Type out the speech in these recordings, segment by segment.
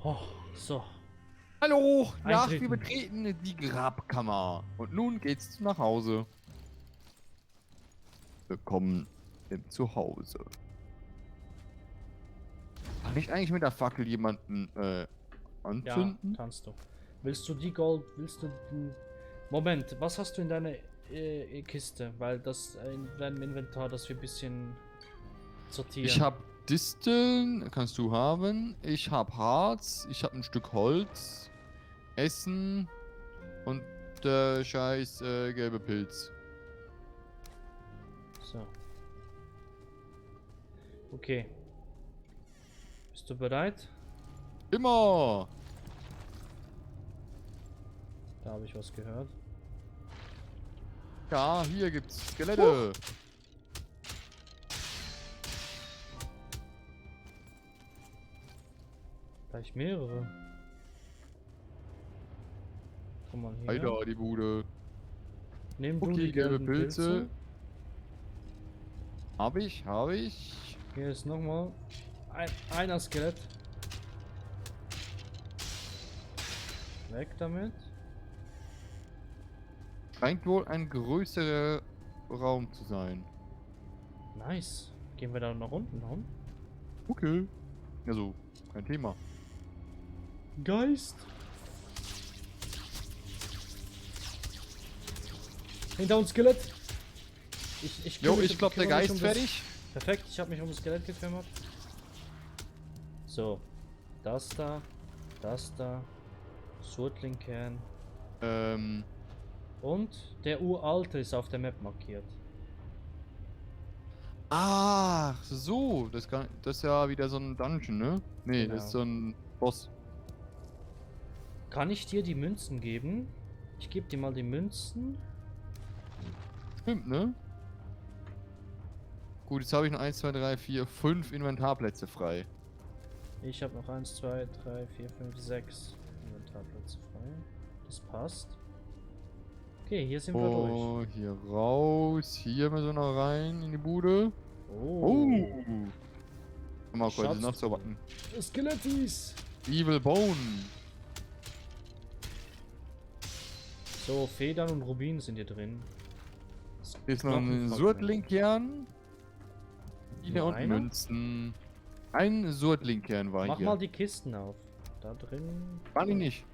Oh, so. Hallo, nach wir Eintreten. betreten die Grabkammer. Und nun geht's nach Hause. Willkommen im Zuhause. Kann ich eigentlich mit der Fackel jemanden Ja, anzünden? kannst du. Willst du die Gold, willst du den... Moment, was hast du in deiner Kiste? Weil das in deinem Inventar, dass wir ein bisschen Ich sortieren. habe Disteln, kannst du haben. Ich habe Harz, ich habe ein Stück Holz, Essen und der scheiß gelbe Pilz. So. Okay. Bist du bereit? Immer! Da habe ich was gehört. Ja, hier gibt's Skelette. Gleich mehrere. Guck mal hier. Alter, die Bude. Nimm du Okay, die gelbe gelben Pilze. Pilze. Hab ich, hab ich. Hier ist nochmal einer Skelett. Weg damit. Scheint wohl ein größerer Raum zu sein. Nice. Gehen wir da nach unten rum? Okay. Also, kein Thema. Geist. Hinter uns Skelett. Jo, ich glaube, der kümmere mich Geist das. fertig. Perfekt, ich habe mich um das Skelett gekümmert. So. Das da. Das da. Surtlingkern. Ähm. Und der uralte ist auf der Map markiert. Ach, so. Das ist ja wieder so ein Dungeon, ne? Nee, das ist Genau. so ein Boss. Kann ich dir die Münzen geben? Ich gebe dir mal die Münzen. Stimmt, ne? Gut, jetzt habe ich noch 1, 2, 3, 4, 5 Inventarplätze frei. Ich habe noch 1, 2, 3, 4, 5, 6 Inventarplätze frei. Das passt. Okay, hier sind wir durch. Oh, hier raus. Hier müssen wir noch rein in die Bude. Oh. Oh. Mal kurz noch so Schatztruhe. warten. Skelettis. Evil Bone. So, Federn und Rubinen sind hier drin. Hier ist noch ein Knochenfragment. Surtlinkern. Hier Nur und einer? Münzen. Ein Surtlinkern war Mach hier. mal die Kisten auf. Da drin. War die nicht.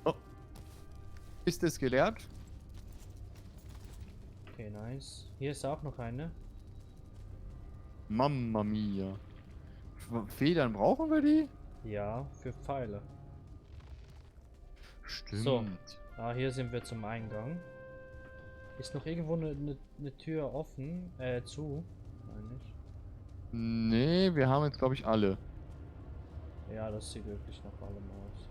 Oh. Ist es geleert? Okay, nice. Hier ist auch noch eine. Mamma mia. Federn, brauchen wir die? Ja, für Pfeile. Stimmt. So. Ah, hier sind wir zum Eingang. Ist noch irgendwo eine Tür offen? Zu. Meine ich. Nee, wir haben jetzt, glaube ich, alle. Ja, das sieht wirklich nach allem aus.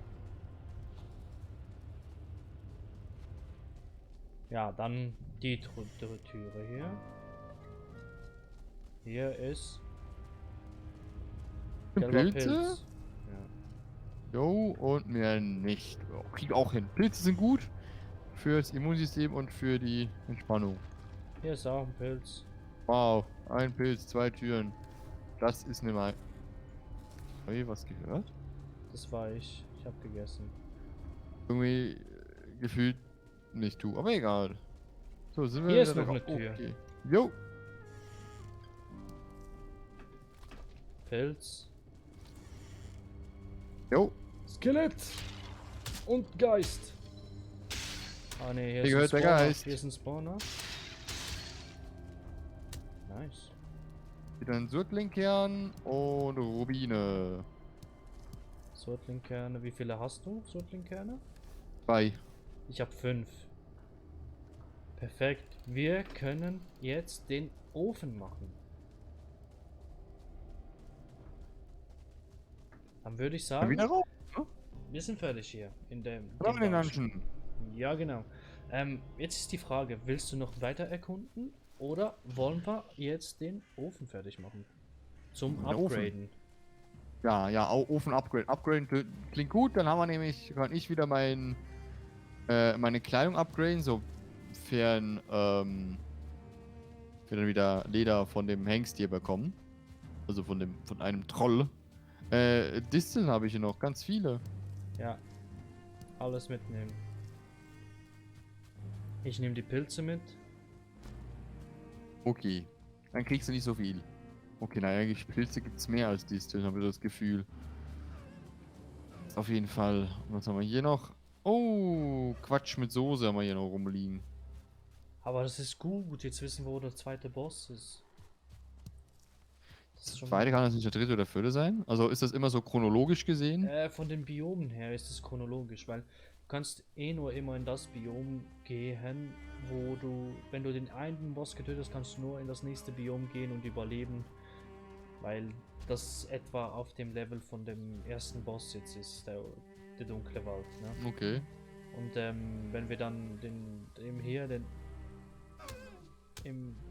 Ja, dann die Türe hier. Hier ist gelber Pilze? Pilz. Ja. Jo, und mehr nicht. Oh, krieg auch hin. Pilze sind gut fürs Immunsystem und für die Entspannung. Hier ist auch ein Pilz. Wow, ein Pilz, 2 Türen. Das ist eine Mal. Habe ich was gehört? Das war ich. Ich habe gegessen. Irgendwie gefühlt nicht du, aber egal. So, sind wir Hier ist wieder noch drauf. eine Tür. Okay. Jo. Pilz. Jo. Skelett. Und Geist. Ah ne, hier, Hier ist ein gehört der Spawner. Geist. Hier ist ein Spawner. Nice. Wieder ein Surtlinkern und Rubine. Surtlingkerne. Wie viele hast du? Surtlingkerne? 2. Ich habe 5. Perfekt. Wir können jetzt den Ofen machen. Dann würde ich sagen, Wieder raus. wir sind fertig hier in dem Raus in den Dungeon. Dungeon. Ja, genau. Jetzt ist die Frage, willst du noch weiter erkunden oder wollen wir jetzt den Ofen fertig machen? Zum Der Ofen. Upgraden. Ja, ja, Ofen upgrade. Upgraden klingt gut, dann haben wir nämlich, kann ich wieder meine Kleidung upgraden, sofern Wir dann wieder Leder von dem Hengstier bekommen. Also von einem Troll. Disteln habe ich hier noch, ganz viele. Ja, alles mitnehmen. Ich nehme die Pilze mit. Okay. Dann kriegst du nicht so viel. Okay, naja, eigentlich Pilze gibt es mehr als Disteln, habe ich das Gefühl. Auf jeden Fall. Was haben wir hier noch? Oh, Quatsch mit Soße haben wir hier noch rumliegen. Aber das ist gut. Jetzt wissen wir, wo der zweite Boss ist. Das ist schon Zweite kann das nicht der dritte oder vierte sein? Also ist das immer so chronologisch gesehen? Von den Biomen her ist es chronologisch, weil du kannst eh nur immer in das Biom gehen, wo du, wenn du den einen Boss getötet hast, kannst du nur in das nächste Biom gehen und überleben, weil das etwa auf dem Level von dem ersten Boss jetzt ist, der dunkle Wald. Ne? Okay. Und wenn wir dann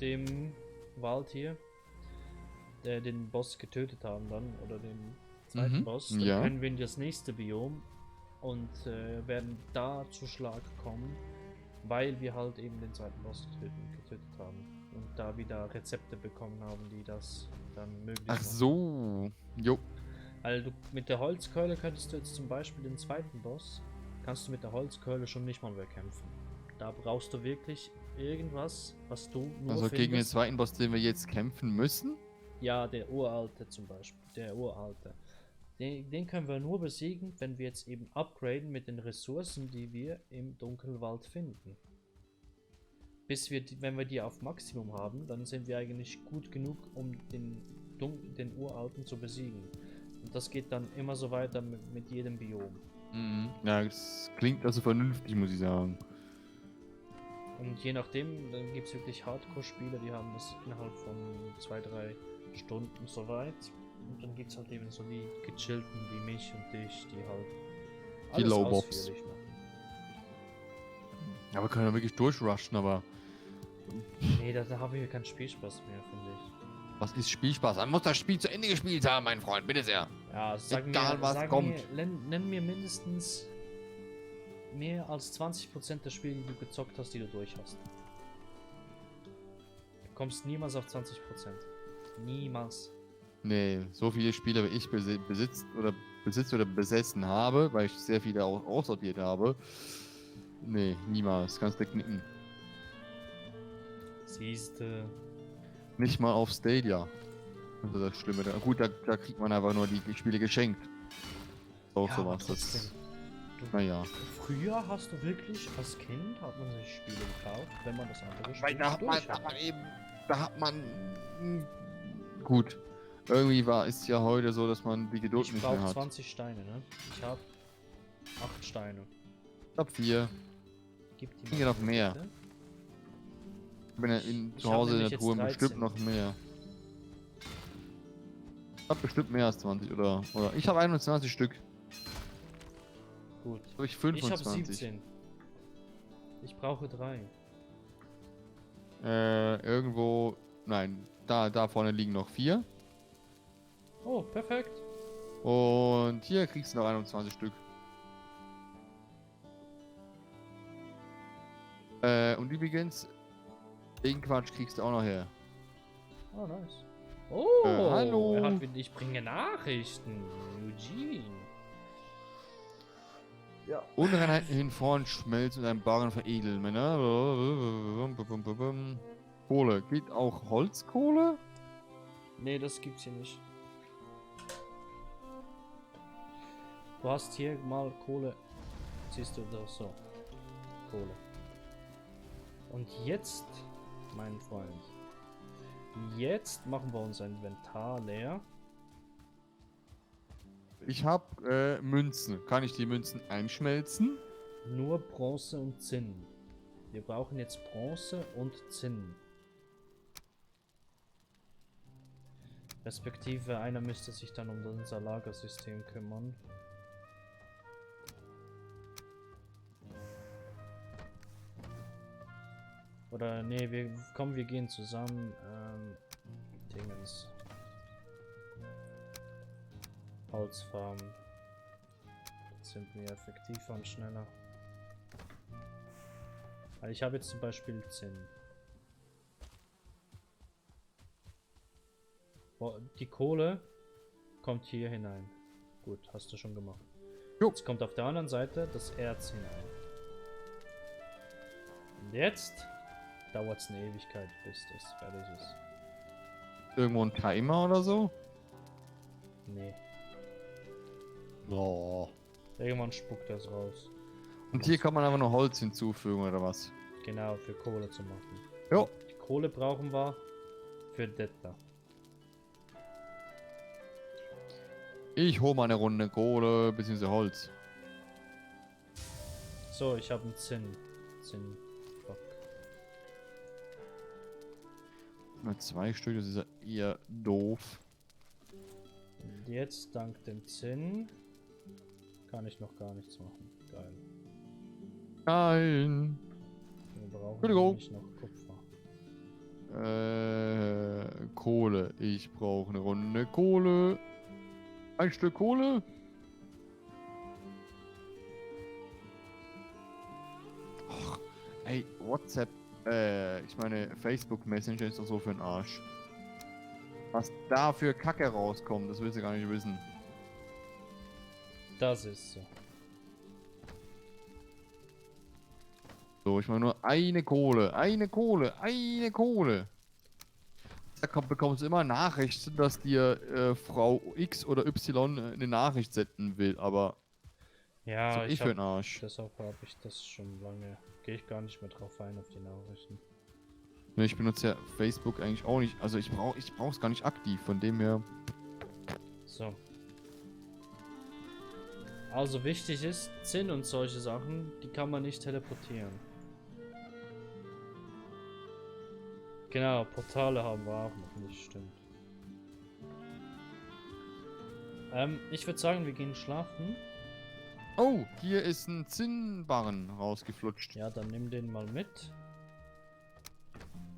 dem Wald hier den Boss getötet haben dann, oder den zweiten Boss, dann ja. können wir in das nächste Biom und werden da zu Schlag kommen, weil wir halt eben den zweiten Boss getötet haben und da wieder Rezepte bekommen haben, die das dann möglich Ach machen. so. Jo. Weil du mit der Holzkeule könntest du jetzt zum Beispiel den zweiten Boss, kannst du mit der Holzkeule schon nicht mal bekämpfen. Da brauchst du wirklich irgendwas, was du nur Also gegen den findest. zweiten Boss, den wir jetzt kämpfen müssen? Ja, der uralte zum Beispiel. Der uralte. Den können wir nur besiegen, wenn wir jetzt eben upgraden mit den Ressourcen, die wir im Dunkelwald finden. Wenn wir die auf Maximum haben, dann sind wir eigentlich gut genug, um den uralten zu besiegen. Und das geht dann immer so weiter mit jedem Biom. Mhm. Ja, das klingt also vernünftig, muss ich sagen. Und je nachdem, dann gibt es wirklich Hardcore-Spieler, die haben das innerhalb von 2-3 Stunden soweit. Und dann gibt es halt eben so die gechillten wie mich und dich, die halt Die alles Low-Bobs. ausführlich machen. Ja, wir können ja wirklich durchrushen, aber Nee, da haben wir keinen Spielspaß mehr, finde ich. was ist Spielspaß? Man muss das Spiel zu Ende gespielt haben, mein Freund, bitte sehr. Ja, Egal, was kommt. Nenn mir mindestens mehr als 20% der Spiele, die du gezockt hast, die du durch hast. Du kommst niemals auf 20%. Niemals. Nee, so viele Spiele, wie ich besitze oder besessen habe, weil ich sehr viele auch aussortiert habe. Nee, niemals. Kannst du knicken. Siehste. Nicht mal auf Stadia. Also das Schlimme. Gut, da kriegt man einfach nur die Spiele geschenkt. Auch Ja, aber sowas. trotzdem. Naja. Früher hast du wirklich als Kind hat man sich Spiele gekauft, wenn man das andere Spiel Weil da hat durch hat. man gut. Irgendwie ist ja heute so, dass man die Geduld Ich nicht mehr brauche hat. 20 Steine, ne? Ich habe 8 Steine. Ich hab 4. Gib die Ich denke noch mehr. bitte. Ich bin ja Ich zu hab Hause in nämlich der jetzt Truhe 13. bestimmt noch mehr. Ich hab bestimmt mehr als 20 oder ich habe 21 Stück. Gut. Habe ich Ich habe 25. 17. Ich brauche 3. Irgendwo. Nein, da vorne liegen noch 4. Oh, perfekt. Und hier kriegst du noch 21 Stück. Und übrigens, den Quatsch kriegst du auch noch her. Oh, nice. Oh, hallo. Ich bringe Nachrichten. Eugene. Ja. Unreinheiten hinvorn schmelzen und einen Barren veredeln. Männer. Kohle. Geht auch Holzkohle? Nee, das gibt's hier nicht. Du hast hier mal Kohle. Siehst du das so? Kohle. Und jetzt, mein Freund. Jetzt machen wir unser Inventar leer. Ich habe Münzen. Kann ich die Münzen einschmelzen? Nur Bronze und Zinn. Wir brauchen jetzt Bronze und Zinn. Respektive einer müsste sich dann um unser Lagersystem kümmern. Oder nee, wir gehen zusammen. Dingens. Holzfarm. Jetzt sind wir effektiver und schneller. Weil ich habe jetzt zum Beispiel Zinn. Die Kohle kommt hier hinein. Gut, hast du schon gemacht. Jo. Jetzt kommt auf der anderen Seite das Erz hinein. Und jetzt dauert es eine Ewigkeit, bis das fertig ist. Irgendwo ein Timer oder so? Nee, Oh. irgendwann spuckt das raus. Und hier kann man aber noch Holz hinzufügen, oder was? Genau, für Kohle zu machen. Jo. Die Kohle brauchen wir für das da. Ich hole mal eine Runde Kohle bzw. Holz. So, ich habe einen Zinnblock. Nur 2 Stück, das ist ja eher doof. Und jetzt, dank dem Zinn, kann ich noch gar nichts machen. Geil. Nein. Wir brauchen Entschuldigung. nämlich noch Kupfer. Kohle. Ich brauche eine Runde Kohle. Ein Stück Kohle. Och, ey, WhatsApp, ich meine, Facebook Messenger ist doch so für den Arsch. Was da für Kacke rauskommt, das willst du gar nicht wissen. Das ist so. So, ich meine nur eine Kohle, eine Kohle, eine Kohle. Da bekommst du immer Nachrichten, dass dir Frau X oder Y eine Nachricht senden will, aber Ja, so eh für den Arsch. deshalb habe ich das schon lange. Gehe ich gar nicht mehr drauf ein auf die Nachrichten. Ne, ich benutze ja Facebook eigentlich auch nicht. Also ich brauch's gar nicht aktiv, von dem her. So. Also wichtig ist, Zinn und solche Sachen, die kann man nicht teleportieren. Genau, Portale haben wir auch noch nicht, stimmt. Ich würde sagen, wir gehen schlafen. Oh, hier ist ein Zinnbarren rausgeflutscht. Ja, dann nimm den mal mit.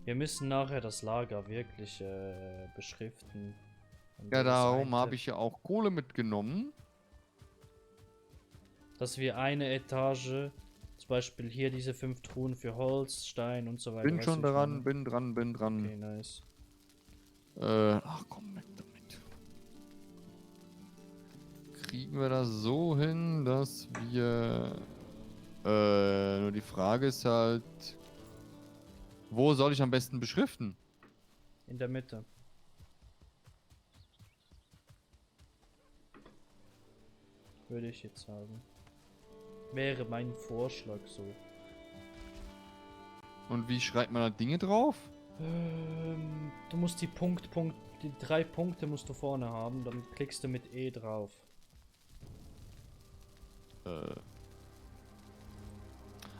Wir müssen nachher das Lager wirklich beschriften. Und Ja, das darum eine- habe ich ja auch Kohle mitgenommen. Dass wir eine Etage, zum Beispiel hier diese 5 Truhen für Holz, Stein und so weiter. Bin weißt du, schon wie ich dran, meine? bin dran, bin dran. Okay, nice. Ach komm, weg damit. Kriegen wir das so hin, dass wir... nur die Frage ist halt... Wo soll ich am besten beschriften? In der Mitte. Würde ich jetzt sagen. Wäre mein Vorschlag so. Und wie schreibt man da Dinge drauf? Du musst die die 3 Punkte musst du vorne haben, dann klickst du mit E drauf.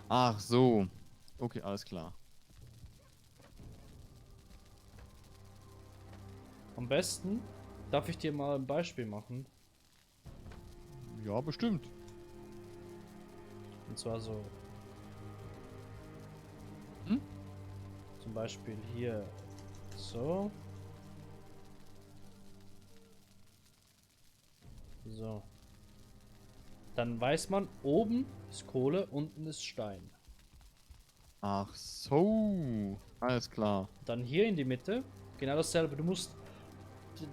Ach so. Okay, alles klar. Am besten darf ich dir mal ein Beispiel machen. Ja, bestimmt. Und zwar so. Hm? Zum Beispiel hier so. So. Dann weiß man, oben ist Kohle, unten ist Stein. Ach so. Alles klar. Dann hier in die Mitte, genau dasselbe. Du musst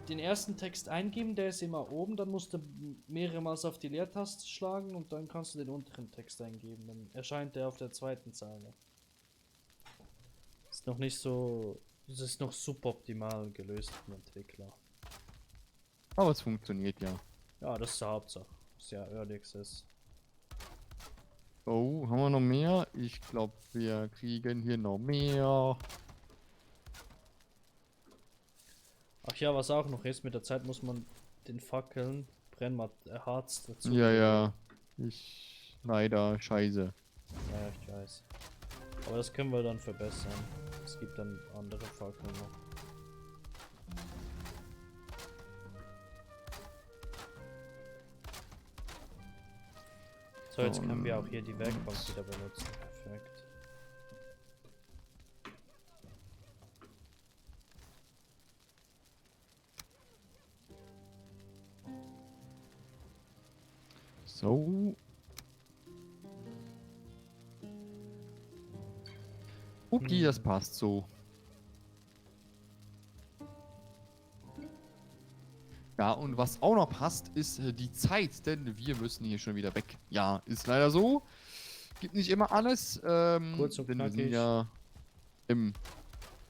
den ersten Text eingeben, der ist immer oben, dann musst du mehrere Mal auf die Leertaste schlagen und dann kannst du den unteren Text eingeben. Dann erscheint der auf der zweiten Zeile. Ist noch nicht so. Das ist noch suboptimal gelöst vom Entwickler. Aber es funktioniert ja. Ja, das ist die Hauptsache. Ist ja Early Access. Oh, haben wir noch mehr? Ich glaube, wir kriegen hier noch mehr. Ach ja, was auch noch ist, mit der Zeit muss man den Fackeln Harz dazu. Ja, ja. Leider, scheiße. Ja, ich weiß. Aber das können wir dann verbessern. Es gibt dann andere Fackeln noch. So, jetzt können wir auch hier die Werkbank wieder benutzen. Perfekt. So. Okay, das passt so. Ja, und was auch noch passt, ist die Zeit, denn wir müssen hier schon wieder weg. Ja, ist leider so. Gibt nicht immer alles, Kurz und denn wir sind knackig. ja im,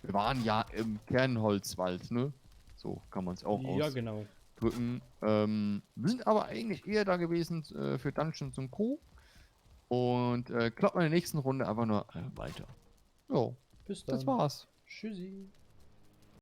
wir waren ja im Kernholzwald, ne? So kann man es auch Ja, genau. ausdrücken. Wir sind aber eigentlich eher da gewesen für Dungeons und Co. Und kloppen in der nächsten Runde einfach nur weiter. Jo, Bis das dann. war's. Tschüssi.